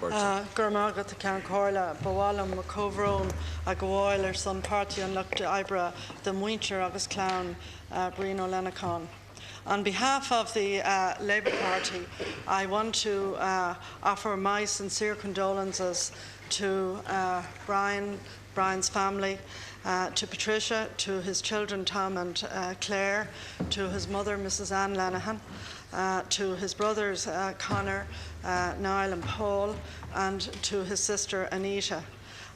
Burton. Gurmagat the Count Corla, Bawalam, Macovrone, a Goiler, Sun Party, and Luck de Ibra, the Winter, August Clown, Brian Lenihan. On behalf of the Labour Party, I want to offer my sincere condolences to Brian's family, to Patricia, to his children Tom and Claire, to his mother Mrs. Anne Lenihan, to his brothers Connor, Niall and Paul, and to his sister Anita,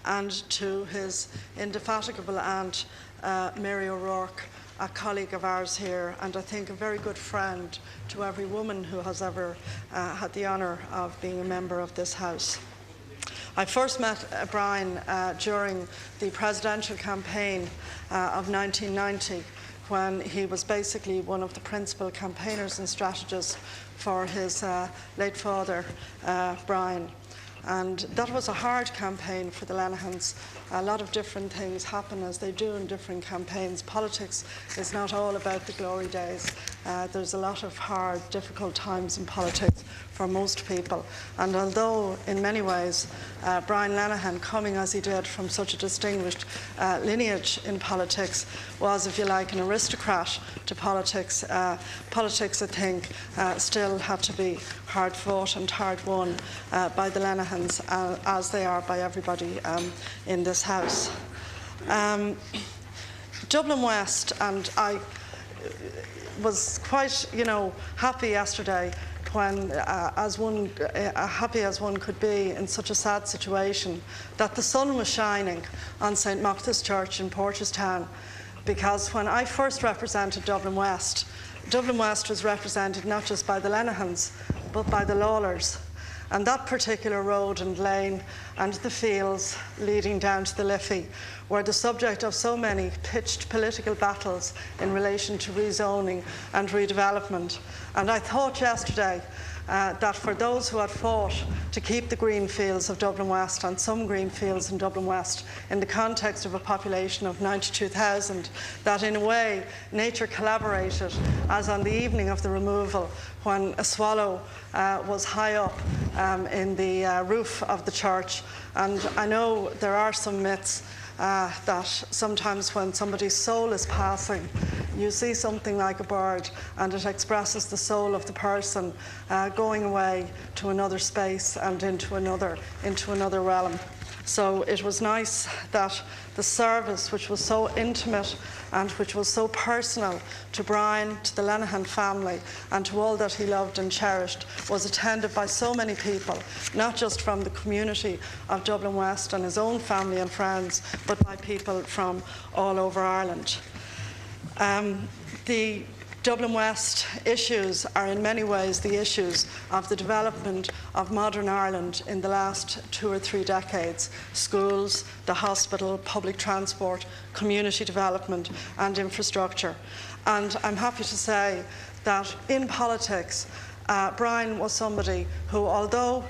and to his indefatigable aunt Mary O'Rourke, a colleague of ours here, and I think a very good friend to every woman who has ever had the honour of being a member of this House. I first met Brian during the presidential campaign of 1990, when he was basically one of the principal campaigners and strategists for his late father, Brian. And that was a hard campaign for the Lenihans. A lot of different things happen as they do in different campaigns. Politics is not all about the glory days. There's a lot of hard, difficult times in politics for most people. And although in many ways Brian Lenihan, coming as he did from such a distinguished lineage in politics, was, if you like, an aristocrat to politics, politics, I think, still had to be hard fought and hard won by the Lenihans, as they are by everybody in this House. Dublin West, and I was quite, happy yesterday when, happy as one could be in such a sad situation, that the sun was shining on St. Machta's Church in Portestown, because when I first represented Dublin West was represented not just by the Lenihans, but by the Lawlers. And that particular road and lane and the fields leading down to the Liffey were the subject of so many pitched political battles in relation to rezoning and redevelopment. And I thought yesterday that for those who had fought to keep the green fields of Dublin West, and some green fields in Dublin West, in the context of a population of 92,000, that in a way nature collaborated, as on the evening of the removal, when a swallow was high up in the roof of the church. And I know there are some myths that sometimes when somebody's soul is passing, you see something like a bird and it expresses the soul of the person going away to another space and into another realm. So it was nice that the service, which was so intimate and which was so personal to Brian, to the Lenihan family, and to all that he loved and cherished, was attended by so many people, not just from the community of Dublin West and his own family and friends, but by people from all over Ireland. The Dublin West issues are in many ways the issues of the development of modern Ireland in the last 2 or 3 decades. Schools, the hospital, public transport, community development and infrastructure. And I'm happy to say that in politics, Brian was somebody who, although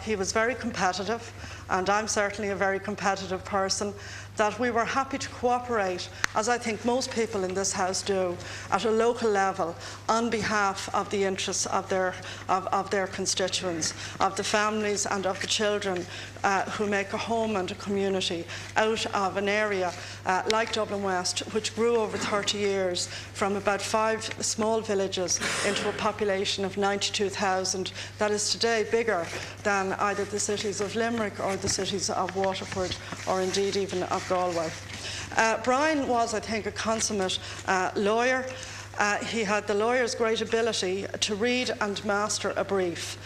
he was very competitive, and I'm certainly a very competitive person, that we were happy to cooperate, as I think most people in this House do, at a local level on behalf of the interests of their constituents, of the families and of the children who make a home and a community out of an area like Dublin West, which grew over 30 years from about 5 small villages into a population of 92,000 that is today bigger than either the cities of Limerick or the cities of Waterford, or indeed even of Galway. Brian was, I think, a consummate lawyer. He had the lawyer's great ability to read and master a brief.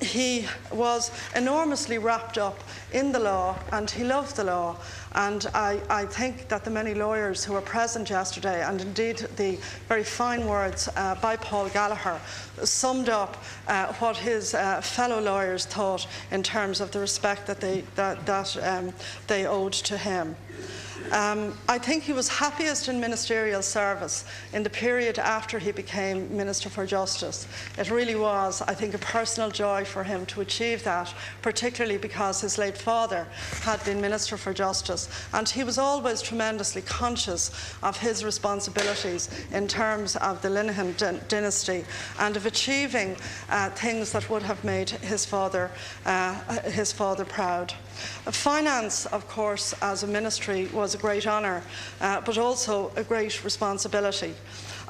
He was enormously wrapped up in the law, and he loved the law. And I think that the many lawyers who were present yesterday, and indeed the very fine words by Paul Gallagher, summed up what his fellow lawyers thought in terms of the respect that they owed to him. I think he was happiest in ministerial service in the period after he became Minister for Justice. It really was, I think, a personal joy for him to achieve that, particularly because his late father had been Minister for Justice, and he was always tremendously conscious of his responsibilities in terms of the Lenihan dynasty and of achieving things that would have made his father proud. Finance, of course, as a ministry was a great honour, but also a great responsibility.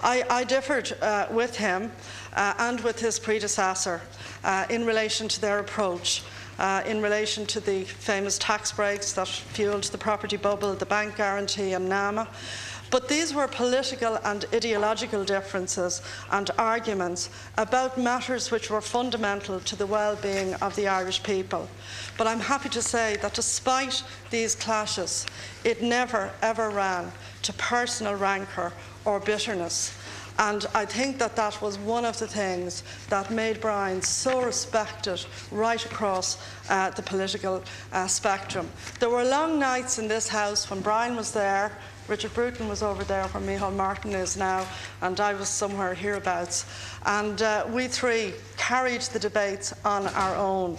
I differed with him and with his predecessor in relation to their approach, in relation to the famous tax breaks that fuelled the property bubble, the bank guarantee and NAMA. But these were political and ideological differences and arguments about matters which were fundamental to the well-being of the Irish people. But I'm happy to say that despite these clashes, it never ever ran to personal rancour or bitterness. And I think that that was one of the things that made Brian so respected right across the political spectrum. There were long nights in this house when Brian was there. Richard Bruton was over there where Micheál Martin is now, and I was somewhere hereabouts. And we three carried the debates on our own,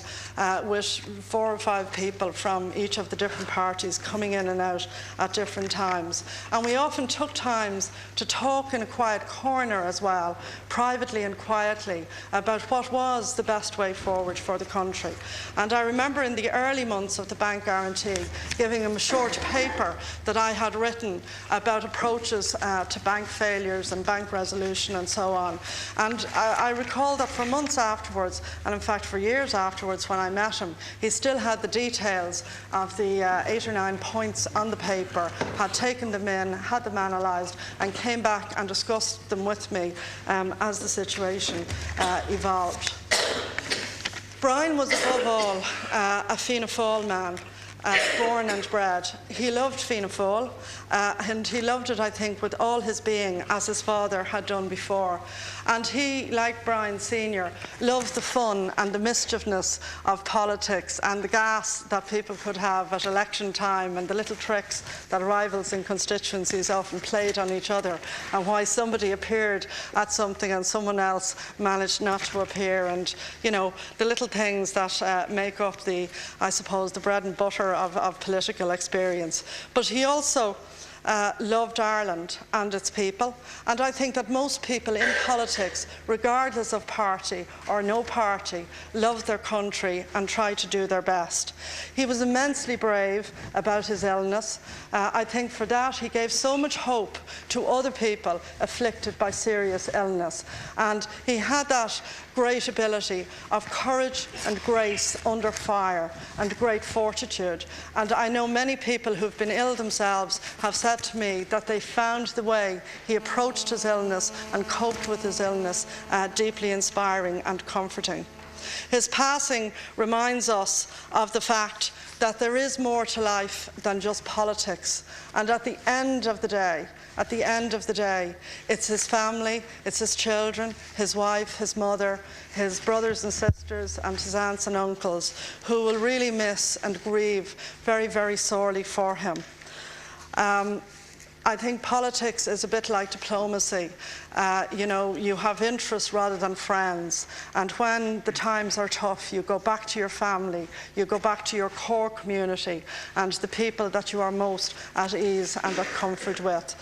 with 4 or 5 people from each of the different parties coming in and out at different times. And we often took times to talk in a quiet corner as well, privately and quietly, about what was the best way forward for the country. And I remember in the early months of the bank guarantee giving him a short paper that I had written about approaches to bank failures and bank resolution and so on. And I recall that for months afterwards, and in fact for years afterwards when I met him, he still had the details of the 8 or 9 points on the paper, had taken them in, had them analysed, and came back and discussed them with me as the situation evolved. Brian was above all a Fianna Fáil man. Born and bred. He loved Fianna Fáil, and he loved it, I think, with all his being, as his father had done before. And he, like Brian Sr., loved the fun and the mischievousness of politics and the gas that people could have at election time and the little tricks that rivals in constituencies often played on each other, and why somebody appeared at something and someone else managed not to appear, and, you know, the little things that make up the, I suppose, the bread and butter of political experience. But he also loved Ireland and its people, and I think that most people in politics, regardless of party or no party, love their country and try to do their best. He was immensely brave about his illness. I think for that he gave so much hope to other people afflicted by serious illness, and he had that great ability of courage and grace under fire and great fortitude. And I know many people who've been ill themselves have said to me that they found the way he approached his illness and coped with his illness deeply inspiring and comforting. His passing reminds us of the fact that there is more to life than just politics, and at the end of the day, it's his family, it's his children, his wife, his mother, his brothers and sisters, and his aunts and uncles who will really miss and grieve very, very sorely for him. I think politics is a bit like diplomacy. You know, you have interests rather than friends, and when the times are tough, you go back to your family, you go back to your core community and the people that you are most at ease and at comfort with.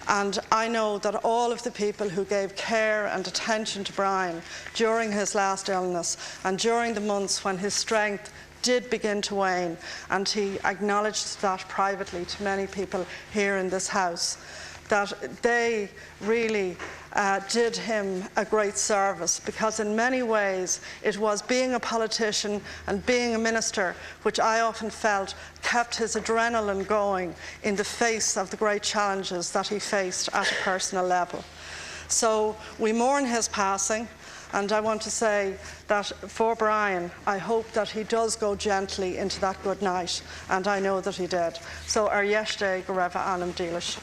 And I know that all of the people who gave care and attention to Brian during his last illness and during the months when his strength did begin to wane, and he acknowledged that privately to many people here in this house, that they really did him a great service, because in many ways it was being a politician and being a minister which I often felt kept his adrenaline going in the face of the great challenges that he faced at a personal level. So we mourn his passing. And I want to say that for Brian, I hope that he does go gently into that good night, and I know that he did. So ar yesterday go raibh anam dílis.